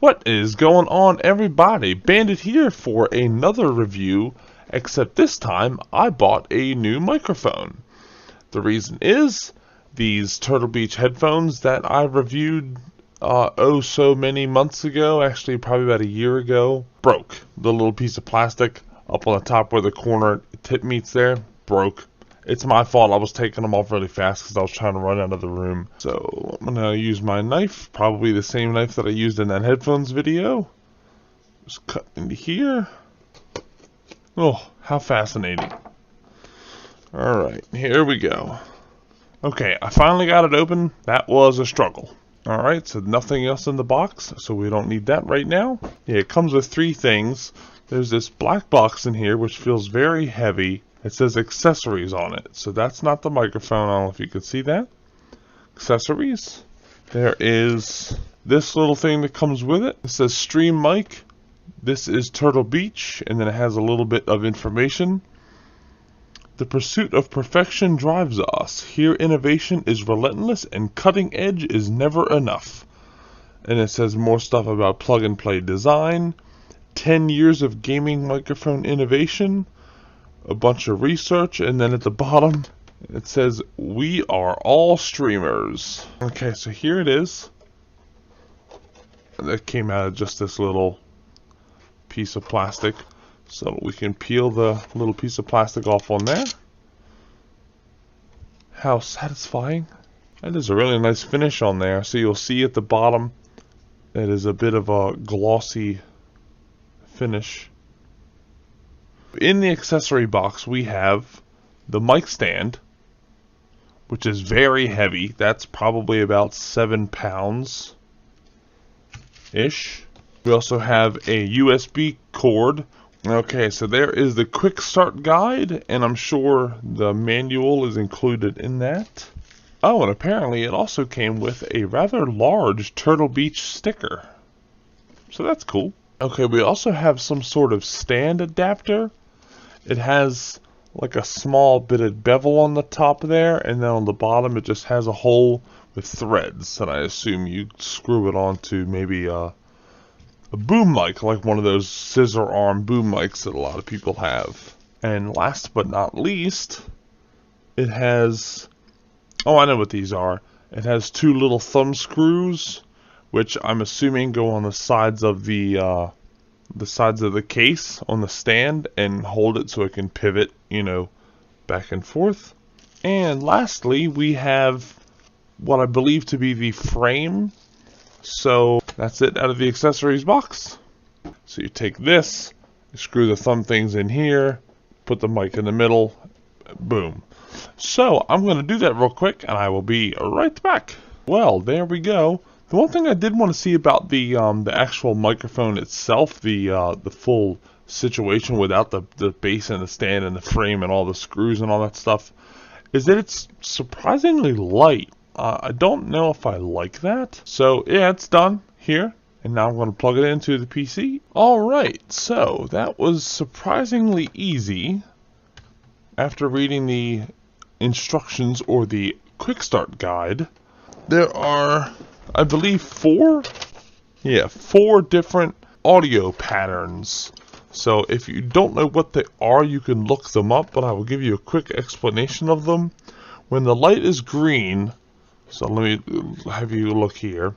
What is going on, everybody? Bandit here for another review, except this time I bought a new microphone. The reason is these Turtle Beach headphones that I reviewed oh so many months ago, actually probably about a year ago, broke. The little piece of plastic up on the top where the corner tip meets there broke. It's my fault. I was taking them off really fast because I was trying to run out of the room. So I'm going to use my knife, probably the same knife that I used in that headphones video. Just cut into here. Oh, how fascinating. Alright, here we go. Okay, I finally got it open. That was a struggle. Alright, so nothing else in the box, so we don't need that right now. Yeah, it comes with three things. There's this black box in here, which feels very heavy. It says accessories on it, so that's not the microphone. I don't know if you can see that. Accessories. There is this little thing that comes with it. It says Stream Mic. This is Turtle Beach, and then it has a little bit of information. The pursuit of perfection drives us. Here innovation is relentless and cutting edge is never enough. And it says more stuff about plug and play design, 10 years of gaming microphone innovation, a bunch of research, and then at the bottom it says we are all streamers. Okay, so here it is. That came out of just this little piece of plastic, so we can peel the little piece of plastic off on there. How satisfying. That is a really nice finish on there. So you'll see at the bottom it is a bit of a glossy finish. In the accessory box we have the mic stand, which is very heavy. That's probably about 7 pounds ish. We also have a USB cord. Okay, so there is the quick start guide, and I'm sure the manual is included in that. Oh, and apparently it also came with a rather large Turtle Beach sticker. So that's cool. Okay, we also have some sort of stand adapter. It has like a small bit of bevel on the top there, and then on the bottom it just has a hole with threads, and I assume you screw it onto maybe a boom mic, like one of those scissor arm boom mics that a lot of people have. And last but not least, it has, oh, I know what these are. It has two little thumb screws, which I'm assuming go on the sides of the case on the stand and hold it so it can pivot, you know, back and forth. And lastly, we have what I believe to be the frame. So that's it out of the accessories box. So you take this, you screw the thumb things in here, put the mic in the middle, boom. So I'm going to do that real quick and I will be right back. Well, there we go. The one thing I did want to see about the actual microphone itself, the full situation without the base and the stand and the frame and all the screws and all that stuff, is that it's surprisingly light. I don't know if I like that. So yeah, it's done here, and now I'm going to plug it into the PC. Alright, so that was surprisingly easy. After reading the instructions or the quick start guide, there are, I believe, four different audio patterns. So if you don't know what they are, you can look them up, but I will give you a quick explanation of them. When the light is green, so let me have you look here.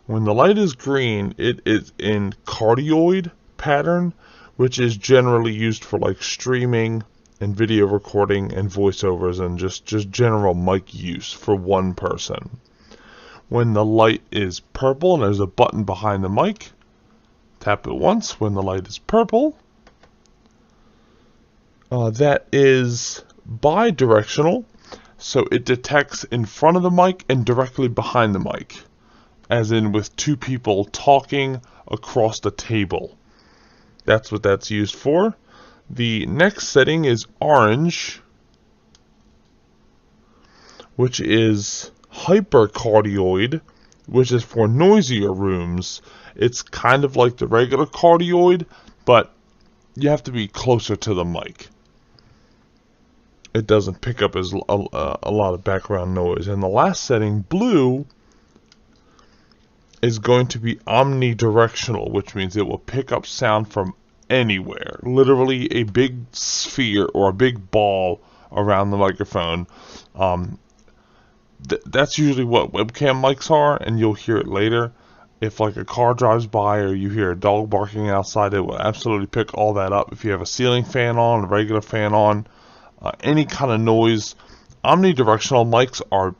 When the light is green, it is in cardioid pattern, which is generally used for like streaming and video recording and voiceovers and just general mic use for one person. When the light is purple, and there's a button behind the mic, tap it once. When the light is purple, that is bidirectional, so it detects in front of the mic and directly behind the mic, as in with two people talking across the table. That's what that's used for. The next setting is orange, which is hypercardioid, which is for noisier rooms. It's kind of like the regular cardioid, but you have to be closer to the mic. It doesn't pick up as a lot of background noise. And the last setting, blue, is going to be omnidirectional, which means it will pick up sound from anywhere. Literally a big sphere or a big ball around the microphone. That's usually what webcam mics are, and you'll hear it later. If like a car drives by or you hear a dog barking outside, it will absolutely pick all that up. If you have a ceiling fan on, a regular fan on, any kind of noise, omnidirectional mics are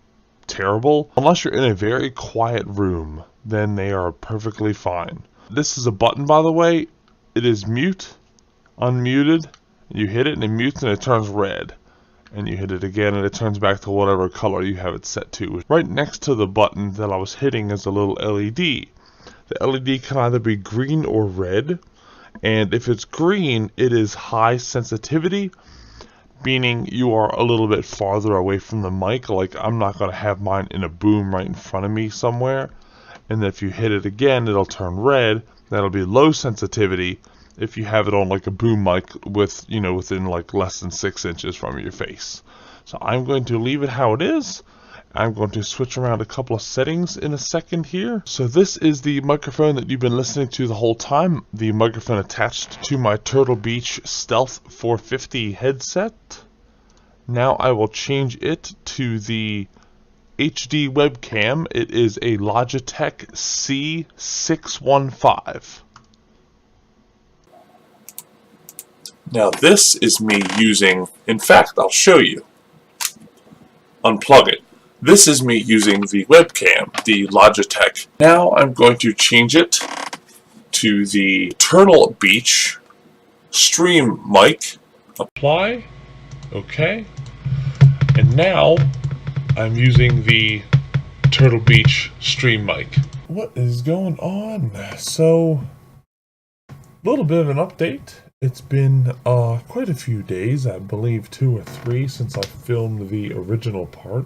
terrible. Unless you're in a very quiet room, then they are perfectly fine. This is a button, by the way. It is mute, unmuted. You hit it and it mutes and it turns red. And you hit it again and it turns back to whatever color you have it set to. Right next to the button that I was hitting is a little LED. The LED can either be green or red, and if it's green, it is high sensitivity, meaning you are a little bit farther away from the mic. Like, I'm not going to have mine in a boom right in front of me somewhere. And then if you hit it again, it'll turn red. That'll be low sensitivity if you have it on like a boom mic with, within like less than 6 inches from your face. So I'm going to leave it how it is. I'm going to switch around a couple of settings in a second here. So this is the microphone that you've been listening to the whole time. The microphone attached to my Turtle Beach Stealth 450 headset. Now I will change it to the HD webcam. It is a Logitech C615. Now this is me using, in fact, I'll show you. Unplug it. This is me using the webcam, the Logitech. Now I'm going to change it to the Turtle Beach Stream mic. Apply. Okay. And now I'm using the Turtle Beach Stream mic. What is going on? So, a little bit of an update. It's been quite a few days, I believe 2 or 3, since I filmed the original part.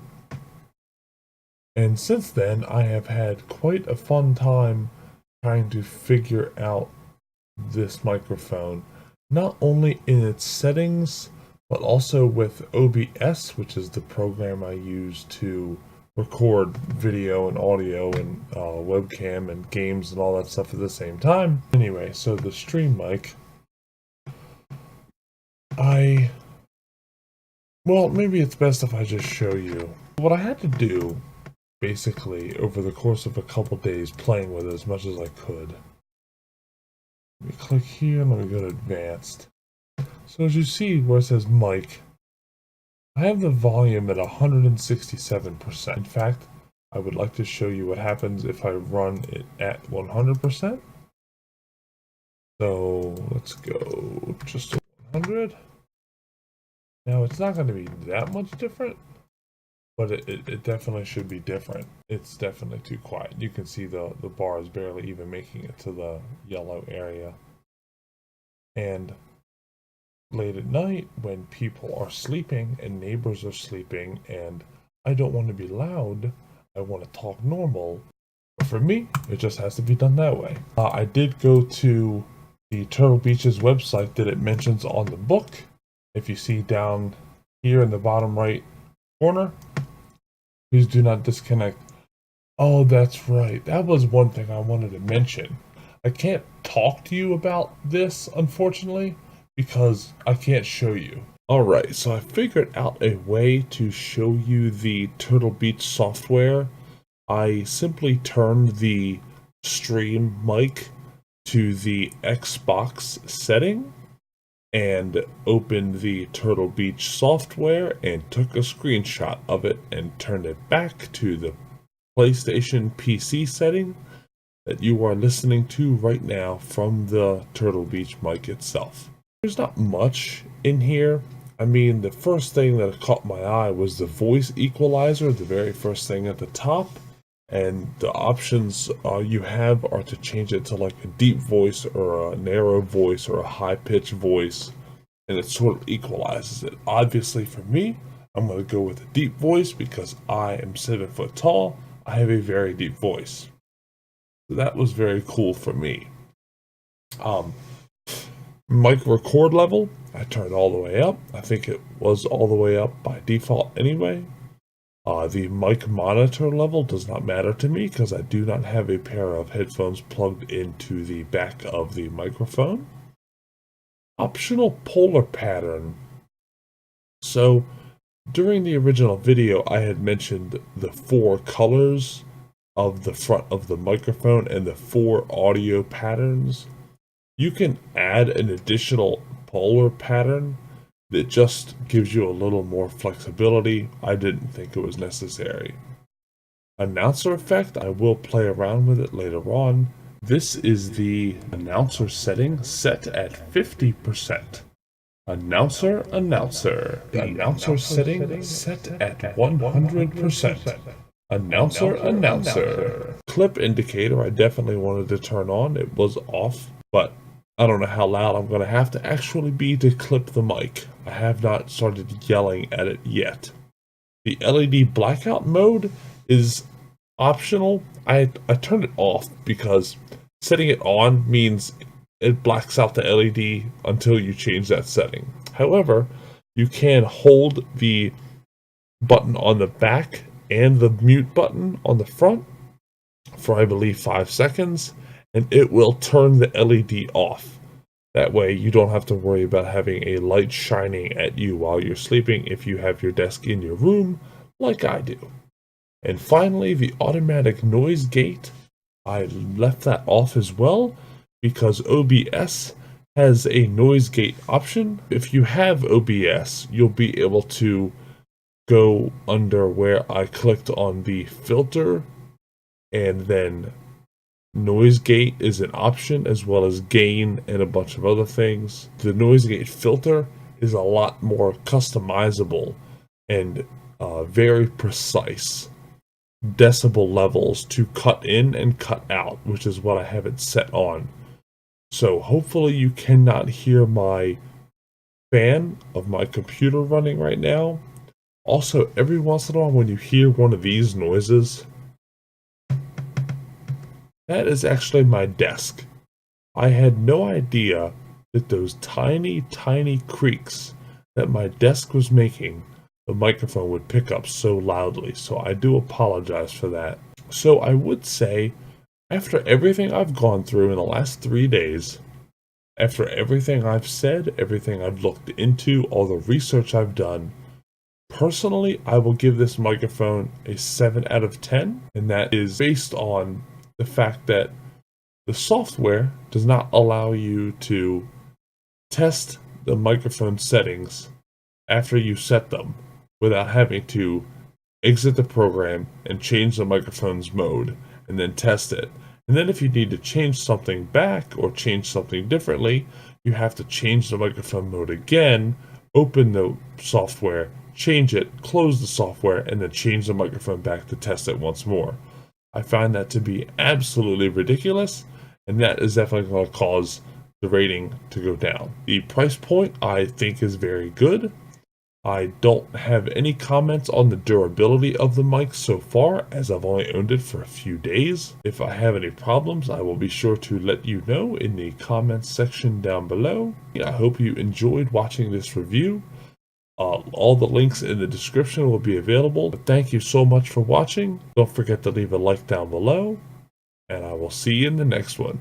And since then, I have had quite a fun time trying to figure out this microphone, not only in its settings, but also with OBS, which is the program I use to record video and audio and webcam and games and all that stuff at the same time. Anyway, so the stream mic, well, maybe it's best if I just show you. What I had to do, basically, over the course of a couple days playing with it as much as I could. Let me click here and let me go to advanced. So as you see where it says mic, I have the volume at 167%. In fact, I would like to show you what happens if I run it at 100%. So let's go just to 100. Now it's not going to be that much different, but it definitely should be different. It's definitely too quiet. You can see the bar is barely even making it to the yellow area. And late at night, when people are sleeping and neighbors are sleeping and I don't want to be loud, I want to talk normal. But for me, it just has to be done that way. I did go to the Turtle Beach's website that it mentions on the book. If you see down here in the bottom right corner, please do not disconnect. Oh, that's right. That was one thing I wanted to mention. I can't talk to you about this, unfortunately, because I can't show you. Alright, so I figured out a way to show you the Turtle Beach software. I simply turned the stream mic to the Xbox setting and opened the Turtle Beach software and took a screenshot of it and turned it back to the PlayStation PC setting that you are listening to right now from the Turtle Beach mic itself. There's not much in here. I mean, the first thing that caught my eye was the voice equalizer, the very first thing at the top. And the options you have are to change it to like a deep voice or a narrow voice or a high-pitched voice. And it sort of equalizes it. Obviously for me, I'm going to go with a deep voice because I am 7 foot tall. I have a very deep voice. So that was very cool for me. Mic record level, I turned all the way up. I think it was all the way up by default anyway. The mic monitor level does not matter to me because I do not have a pair of headphones plugged into the back of the microphone. Optional polar pattern. So, during the original video, I had mentioned the 4 colors of the front of the microphone and the 4 audio patterns. You can add an additional polar pattern that just gives you a little more flexibility. I didn't think it was necessary. Announcer effect, I will play around with it later on. This is the announcer setting set at 50%. Announcer. The announcer setting set at 100%. Announcer. Clip indicator, I definitely wanted to turn on. It was off, but I don't know how loud I'm going to have to actually be to clip the mic. I have not started yelling at it yet. The LED blackout mode is optional. I turned it off because setting it on means it blacks out the LED until you change that setting. However, you can hold the button on the back and the mute button on the front for I believe 5 seconds, and it will turn the LED off. That way you don't have to worry about having a light shining at you while you're sleeping if you have your desk in your room like I do. And finally, the automatic noise gate. I left that off as well because OBS has a noise gate option. If you have OBS, you'll be able to go under where I clicked on the filter, and then noise gate is an option, as well as gain and a bunch of other things. The noise gate filter is a lot more customizable and very precise decibel levels to cut in and cut out, which is what I have it set on. So hopefully you cannot hear my fan of my computer running right now. Also, every once in a while when you hear one of these noises, that is actually my desk. I had no idea that those tiny creaks that my desk was making, the microphone would pick up so loudly, so I do apologize for that. So I would say, after everything I've gone through in the last 3 days, after everything I've said, everything I've looked into, all the research I've done, personally, I will give this microphone a 7 out of 10, and that is based on the fact that the software does not allow you to test the microphone settings after you set them without having to exit the program and change the microphone's mode and then test it. And then if you need to change something back or change something differently, you have to change the microphone mode again, open the software, change it, close the software, and then change the microphone back to test it once more. I find that to be absolutely ridiculous, and that is definitely going to cause the rating to go down. The price point I think is very good. I don't have any comments on the durability of the mic so far, as I've only owned it for a few days. If I have any problems, I will be sure to let you know in the comments section down below. I hope you enjoyed watching this review. All the links in the description will be available. But thank you so much for watching. Don't forget to leave a like down below, and I will see you in the next one.